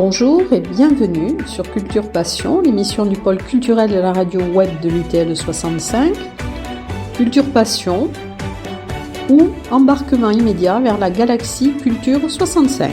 Bonjour et bienvenue sur Culture Passion, l'émission du pôle culturel de la radio web de l'UTL 65. Culture Passion ou embarquement immédiat vers la galaxie Culture 65.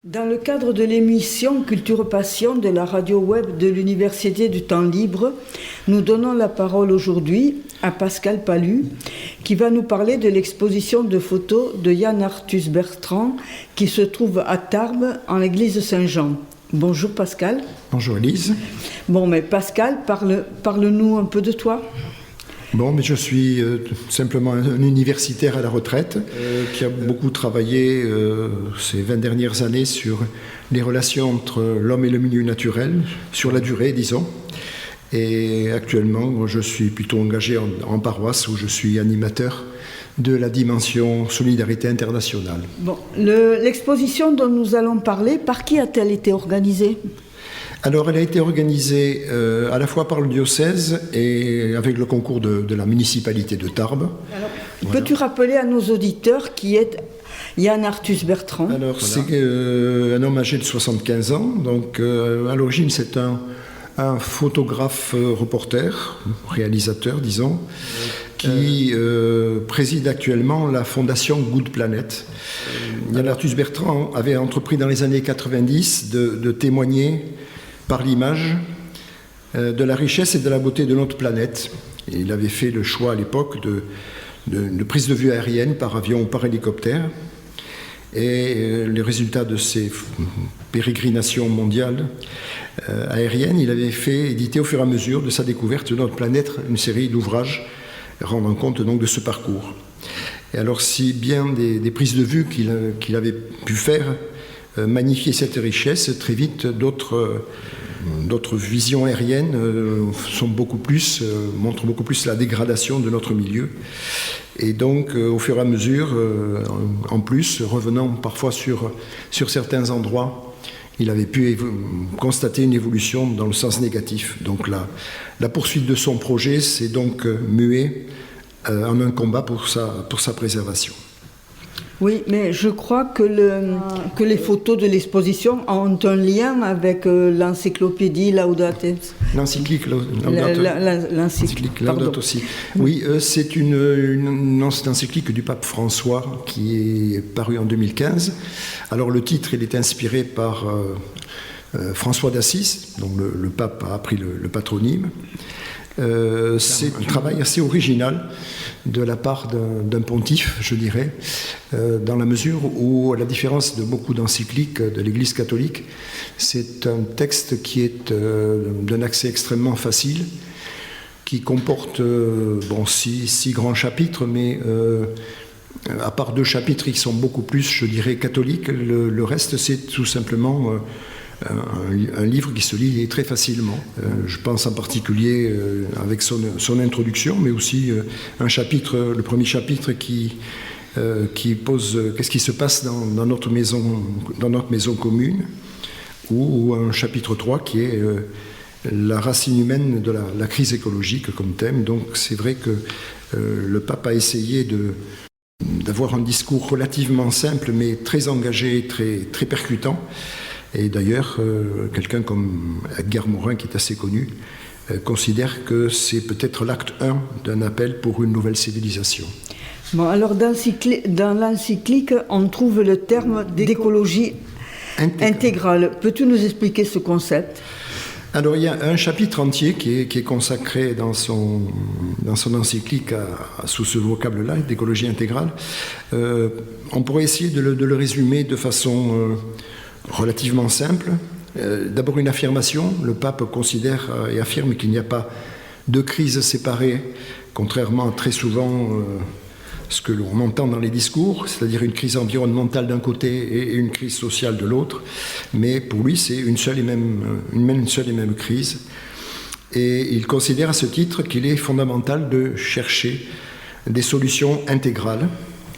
Dans le cadre de l'émission Culture Passion de la radio web de l'Université du Temps Libre, nous donnons la parole aujourd'hui à Pascal Palu, qui va nous parler de l'exposition de photos de Yann Arthus Bertrand, qui se trouve à Tarbes, en l'église Saint-Jean. Bonjour Pascal. Bonjour Elise. Bon, mais Pascal, parle-nous un peu de toi. Bon, mais je suis simplement un universitaire à la retraite qui a beaucoup travaillé ces 20 dernières années sur les relations entre l'homme et le milieu naturel, sur la durée, disons. Et actuellement, je suis plutôt engagé en paroisse où je suis animateur de la dimension solidarité internationale. Bon, l'exposition dont nous allons parler, par qui a-t-elle été organisée ? Alors, elle a été organisée à la fois par le diocèse et avec le concours de la municipalité de Tarbes. Alors, peux-tu rappeler à nos auditeurs qui est Yann Arthus Bertrand ? Alors, c'est un homme âgé de 75 ans. Donc, à l'origine, c'est un photographe reporter, réalisateur, disons, qui préside actuellement la fondation Good Planet. Yann Arthus Bertrand avait entrepris dans les années 90 de témoigner par l'image de la richesse et de la beauté de notre planète. Et il avait fait le choix à l'époque de prise de vue aérienne par avion ou par hélicoptère. Et les résultats de ces pérégrinations mondiales aériennes, il avait fait éditer au fur et à mesure de sa découverte de notre planète une série d'ouvrages rendant compte donc de ce parcours. Et alors, si bien des prises de vue qu'il avait pu faire magnifier cette richesse, très vite d'autres visions aériennes montrent beaucoup plus la dégradation de notre milieu. Et donc, au fur et à mesure, en plus, revenant parfois sur certains endroits, il avait pu constater une évolution dans le sens négatif. Donc la poursuite de son projet s'est donc muée en un combat pour sa préservation. Oui, mais je crois que les photos de l'exposition ont un lien avec l'encyclopédie Laudato. L'encyclique Laudato Si. Oui, c'est une encyclique du pape François qui est parue en 2015. Alors le titre, il est inspiré par François d'Assise, dont le pape a pris le patronyme. C'est un travail assez original de la part d'un pontife, je dirais, dans la mesure où, à la différence de beaucoup d'encycliques de l'Église catholique, c'est un texte qui est d'un accès extrêmement facile, qui comporte six grands chapitres, mais à part 2 chapitres qui sont beaucoup plus, je dirais, catholiques, le reste, c'est tout simplement un livre qui se lit très facilement. Je pense en particulier avec son introduction, mais aussi un chapitre, le premier chapitre qui pose qu'est-ce qui se passe dans notre maison commune, ou un chapitre 3 qui est la racine humaine de la crise écologique comme thème. Donc c'est vrai que le pape a essayé d'avoir un discours relativement simple, mais très engagé, très, très percutant. Et d'ailleurs, quelqu'un comme Edgar Morin, qui est assez connu, considère que c'est peut-être l'acte 1 d'un appel pour une nouvelle civilisation. Bon, alors dans l'encyclique, on trouve le terme d'écologie intégrale. Peux-tu nous expliquer ce concept ? Alors, il y a un chapitre entier qui est consacré dans son encyclique sous ce vocable-là, d'écologie intégrale. On pourrait essayer de le résumer de façon relativement simple. D'abord une affirmation. Le pape considère et affirme qu'il n'y a pas de crise séparée, contrairement à très souvent ce que l'on entend dans les discours, c'est-à-dire une crise environnementale d'un côté et une crise sociale de l'autre. Mais pour lui, c'est une seule et même crise. Et il considère à ce titre qu'il est fondamental de chercher des solutions intégrales,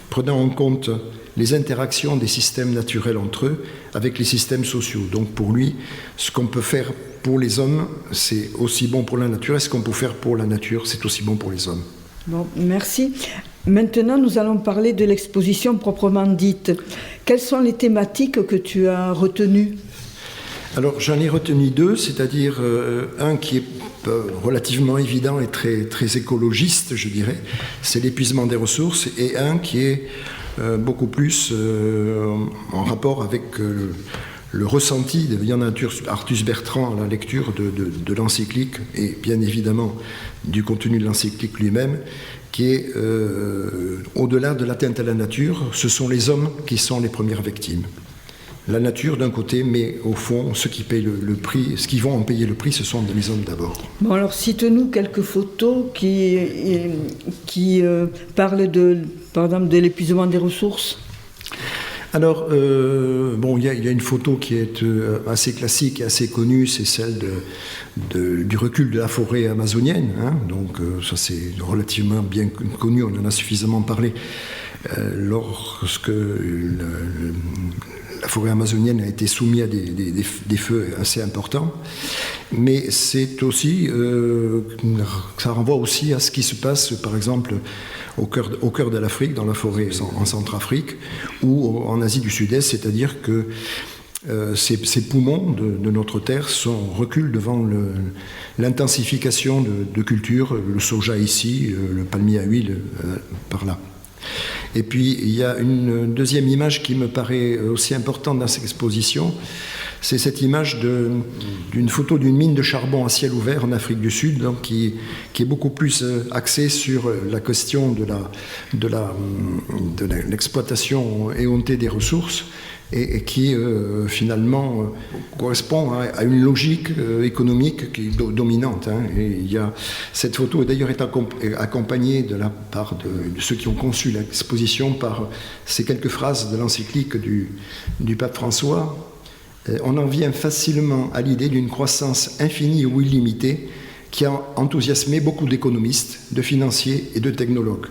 prenant en compte les interactions des systèmes naturels entre eux avec les systèmes sociaux. Donc pour lui, ce qu'on peut faire pour les hommes, c'est aussi bon pour la nature, et ce qu'on peut faire pour la nature, c'est aussi bon pour les hommes. Bon, merci. Maintenant, nous allons parler de l'exposition proprement dite. Quelles sont les thématiques que tu as retenues ? Alors, j'en ai retenu deux, c'est-à-dire un qui est relativement évident et très, très écologiste, je dirais, c'est l'épuisement des ressources, et un qui est beaucoup plus en rapport avec le ressenti de Yann Arthus Bertrand à la lecture de l'encyclique, et bien évidemment du contenu de l'encyclique lui-même, qui est au-delà de l'atteinte à la nature, ce sont les hommes qui sont les premières victimes. La nature d'un côté, mais au fond, ceux qui payent le prix, ceux qui vont en payer le prix, ce sont les hommes d'abord. Bon, alors cite-nous quelques photos qui parlent par exemple de l'épuisement des ressources. Alors, il y a une photo qui est assez classique et assez connue, c'est celle du recul de la forêt amazonienne. Donc, ça c'est relativement bien connu, on en a suffisamment parlé lorsque la forêt amazonienne a été soumise à des feux assez importants. Mais c'est aussi, ça renvoie aussi à ce qui se passe, par exemple, au cœur de l'Afrique, dans la forêt en Centrafrique, ou en Asie du Sud-Est, c'est-à-dire que ces poumons de notre terre reculent devant l'intensification de cultures, le soja ici, le palmier à huile par là. Et puis il y a une deuxième image qui me paraît aussi importante dans cette exposition, c'est cette image d'une photo d'une mine de charbon à ciel ouvert en Afrique du Sud, donc qui est beaucoup plus axée sur la question de l'exploitation éhontée des ressources et qui finalement correspond à une logique économique qui est dominante. Et cette photo d'ailleurs est accompagnée de la part de ceux qui ont conçu l'exposition par ces quelques phrases de l'encyclique du pape François. On en vient facilement à l'idée d'une croissance infinie ou illimitée qui a enthousiasmé beaucoup d'économistes, de financiers et de technologues.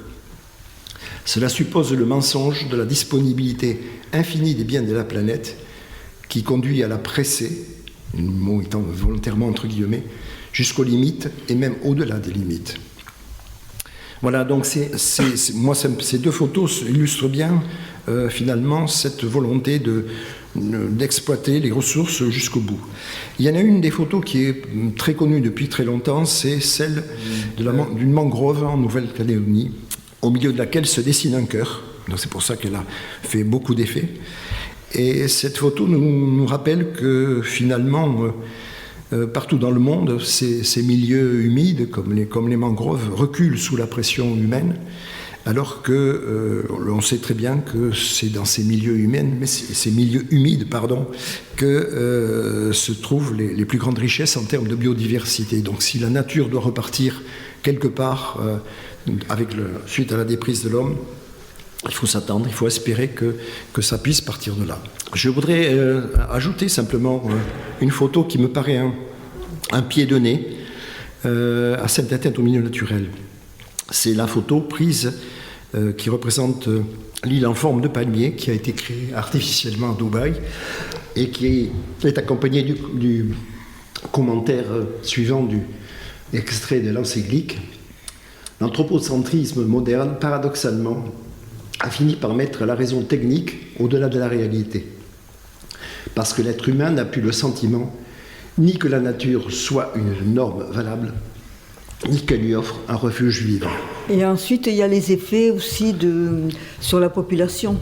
Cela suppose le mensonge de la disponibilité infinie des biens de la planète qui conduit à la presser, le mot étant volontairement entre guillemets, jusqu'aux limites et même au-delà des limites. Voilà, donc ces deux photos illustrent bien finalement cette volonté d'exploiter les ressources jusqu'au bout. Il y en a une des photos qui est très connue depuis très longtemps, c'est celle d'une mangrove en Nouvelle-Calédonie, au milieu de laquelle se dessine un cœur. Donc c'est pour ça qu'elle a fait beaucoup d'effets. Et cette photo nous rappelle que finalement, partout dans le monde, ces milieux humides, comme les mangroves, reculent sous la pression humaine, alors on sait très bien que c'est dans ces milieux humides, que se trouvent les plus grandes richesses en termes de biodiversité. Donc si la nature doit repartir quelque part suite à la déprise de l'homme, il faut s'attendre, il faut espérer que ça puisse partir de là. Je voudrais ajouter simplement une photo qui me paraît un pied de nez à cette atteinte au milieu naturel. C'est la photo prise qui représente l'île en forme de palmier qui a été créée artificiellement à Dubaï et qui est accompagnée du commentaire suivant du extrait de l'encyclique. L'anthropocentrisme moderne, paradoxalement, a fini par mettre la raison technique au-delà de la réalité. Parce que l'être humain n'a plus le sentiment ni que la nature soit une norme valable, ni qu'elle lui offre un refuge vivant. Et ensuite, il y a les effets aussi sur la population.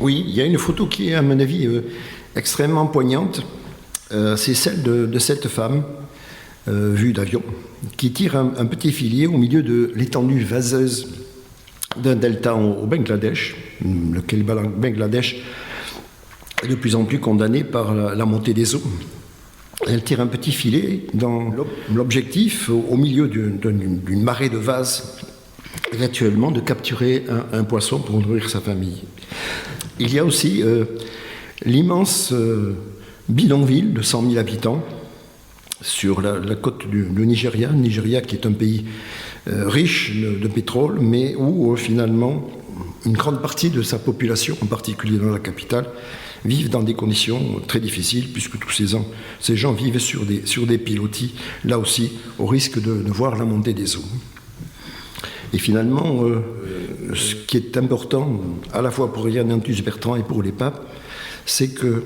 Oui, il y a une photo qui est, à mon avis, extrêmement poignante. C'est celle de cette femme, vue d'avion, qui tire un petit filet au milieu de l'étendue vaseuse d'un delta au Bangladesh, lequel Bangladesh est de plus en plus condamné par la montée des eaux. Elle tire un petit filet dans l'objectif, au milieu d'une marée de vases, éventuellement de capturer un poisson pour nourrir sa famille. Il y a aussi l'immense bidonville de 100 000 habitants sur la côte du Nigeria. Le Nigeria qui est un pays riche de pétrole, mais où finalement une grande partie de sa population, en particulier dans la capitale, vivent dans des conditions très difficiles, puisque tous ces gens vivent sur des pilotis, là aussi, au risque de voir la montée des eaux. Et finalement, ce qui est important, à la fois pour Ignatius Bertrand et pour les papes, c'est que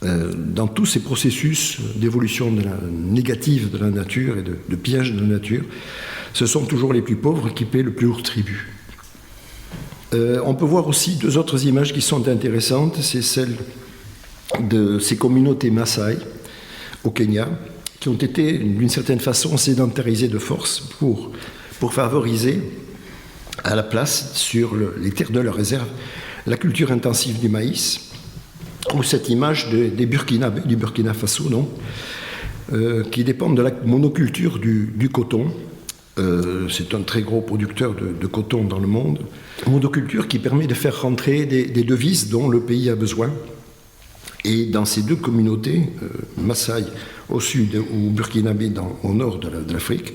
dans tous ces processus d'évolution négative de la nature et de piège de la nature, ce sont toujours les plus pauvres qui paient le plus lourd tribut. On peut voir aussi deux autres images qui sont intéressantes, c'est celle de ces communautés Maasai au Kenya, qui ont été d'une certaine façon sédentarisées de force pour favoriser à la place, sur les terres de leur réserve, la culture intensive du maïs, ou cette image des Burkinabés, du Burkina Faso, qui dépendent de la monoculture du coton. C'est un très gros producteur de coton dans le monde. Monoculture qui permet de faire rentrer des devises dont le pays a besoin. Et dans ces deux communautés, Maasai au sud ou Burkinabé au nord de l'Afrique,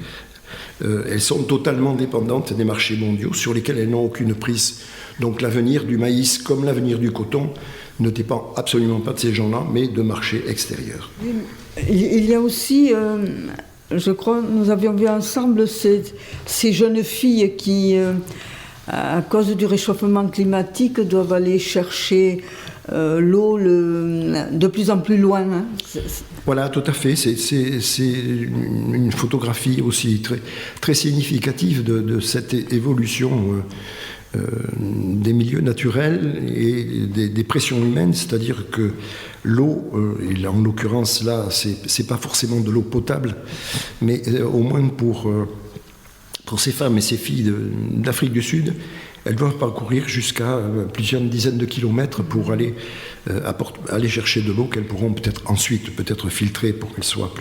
elles sont totalement dépendantes des marchés mondiaux sur lesquels elles n'ont aucune prise. Donc l'avenir du maïs comme l'avenir du coton ne dépend absolument pas de ces gens-là, mais de marchés extérieurs. Il y a aussi, je crois, nous avions vu ensemble ces jeunes filles qui, à cause du réchauffement climatique, doivent aller chercher l'eau de plus en plus loin. Hein. Voilà, tout à fait. C'est une photographie aussi très, très significative de cette évolution des milieux naturels et des pressions humaines, c'est-à-dire que l'eau, et en l'occurrence là, c'est pas forcément de l'eau potable, mais au moins pour ces femmes et ces filles d'Afrique du Sud, elles doivent parcourir jusqu'à plusieurs dizaines de kilomètres pour aller chercher de l'eau qu'elles pourront peut-être filtrer pour qu'elle soit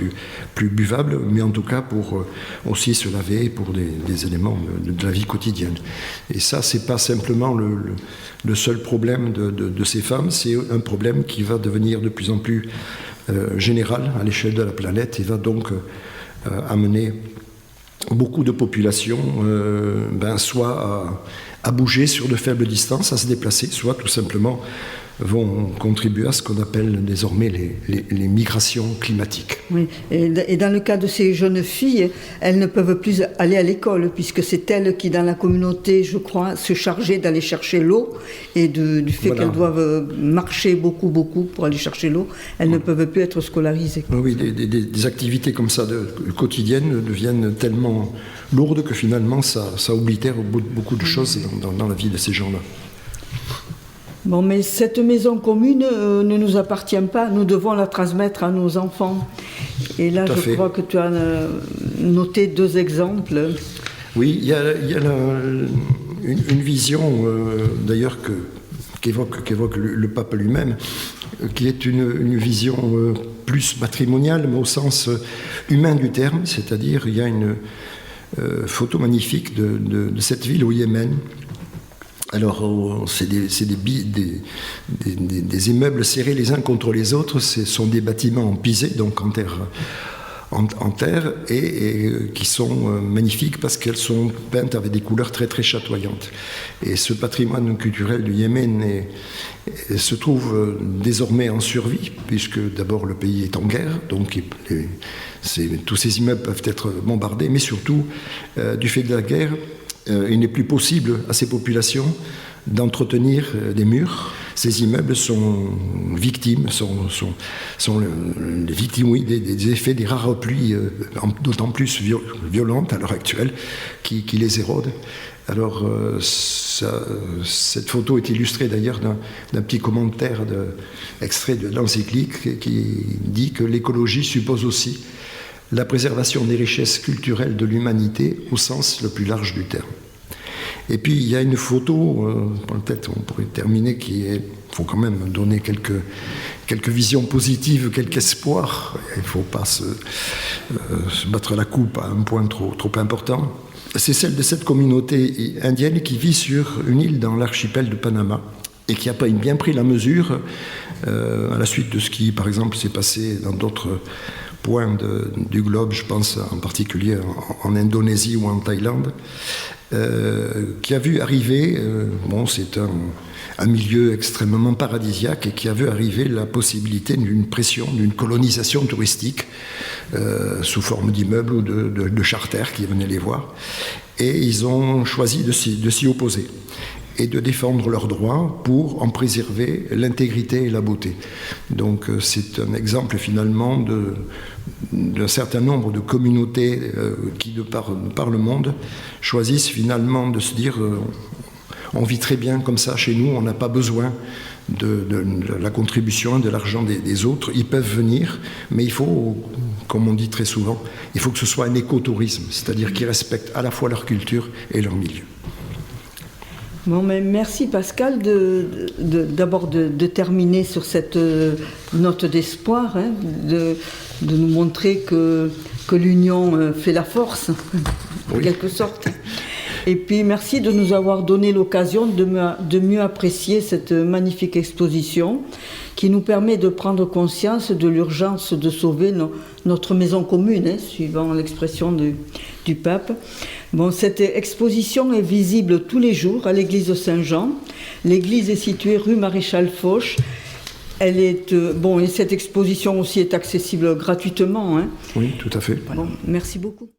plus buvable, mais en tout cas pour aussi se laver pour des éléments de la vie quotidienne. Et ça, c'est pas simplement le seul problème de ces femmes, c'est un problème qui va devenir de plus en plus général à l'échelle de la planète et va donc amener beaucoup de populations soit à bouger sur de faibles distances, à se déplacer, soit tout simplement vont contribuer à ce qu'on appelle désormais les migrations climatiques. Oui, et dans le cas de ces jeunes filles, elles ne peuvent plus aller à l'école, puisque c'est elles qui, dans la communauté, je crois, se chargeaient d'aller chercher l'eau, et du fait qu'elles doivent marcher beaucoup pour aller chercher l'eau, elles ne peuvent plus être scolarisées. Oui, des activités comme ça quotidiennes deviennent tellement lourdes que finalement ça oblitère beaucoup de choses dans la vie de ces gens-là. Bon, mais cette maison commune ne nous appartient pas, nous devons la transmettre à nos enfants. Et là, je crois que tu as noté deux exemples. Oui, il y a une vision, d'ailleurs, qu'évoque le pape lui-même, qui est une vision plus matrimoniale, mais au sens humain du terme, c'est-à-dire il y a une photo magnifique de cette ville au Yémen. Alors, c'est des immeubles serrés les uns contre les autres, ce sont des bâtiments en pisé, donc en terre, et qui sont magnifiques parce qu'elles sont peintes avec des couleurs très très chatoyantes. Et ce patrimoine culturel du Yémen se trouve désormais en survie, puisque d'abord le pays est en guerre, donc tous ces immeubles peuvent être bombardés, mais surtout, du fait de la guerre, il n'est plus possible à ces populations d'entretenir des murs. Ces immeubles sont victimes, sont les victimes des effets des rares pluies, d'autant plus violentes à l'heure actuelle, qui les érodent. Alors, cette photo est illustrée d'ailleurs d'un petit commentaire extrait de l'encyclique qui dit que l'écologie suppose aussi la préservation des richesses culturelles de l'humanité au sens le plus large du terme. Et puis il y a une photo, peut-être on pourrait terminer, il faut quand même donner quelques visions positives, quelques espoirs. Il ne faut pas se battre la coupe à un point trop important. C'est celle de cette communauté indienne qui vit sur une île dans l'archipel de Panama et qui a bien pris la mesure à la suite de ce qui, par exemple, s'est passé dans d'autres points du globe, je pense en particulier en Indonésie ou en Thaïlande, qui a vu arriver, c'est un milieu extrêmement paradisiaque et qui a vu arriver la possibilité d'une colonisation touristique sous forme d'immeubles ou de charters qui venaient les voir. et ils ont choisi de s'y opposer et de défendre leurs droits pour en préserver l'intégrité et la beauté. Donc c'est un exemple finalement d'un certain nombre de communautés qui, de par le monde, choisissent finalement de se dire on vit très bien comme ça chez nous, on n'a pas besoin de la contribution, de l'argent des autres. Ils peuvent venir, mais il faut, comme on dit très souvent, il faut que ce soit un écotourisme, c'est-à-dire qu'ils respectent à la fois leur culture et leur milieu. Bon, mais merci Pascal d'abord de terminer sur cette note d'espoir, hein, de nous montrer que l'union fait la force, en quelque sorte. Et puis merci de nous avoir donné l'occasion de mieux apprécier cette magnifique exposition qui nous permet de prendre conscience de l'urgence de sauver notre maison commune, hein, suivant l'expression du pape. Bon, cette exposition est visible tous les jours à l'église Saint-Jean. L'église est située rue Maréchal Foch. Et cette exposition aussi est accessible gratuitement. Hein. Oui, tout à fait. Bon, merci beaucoup.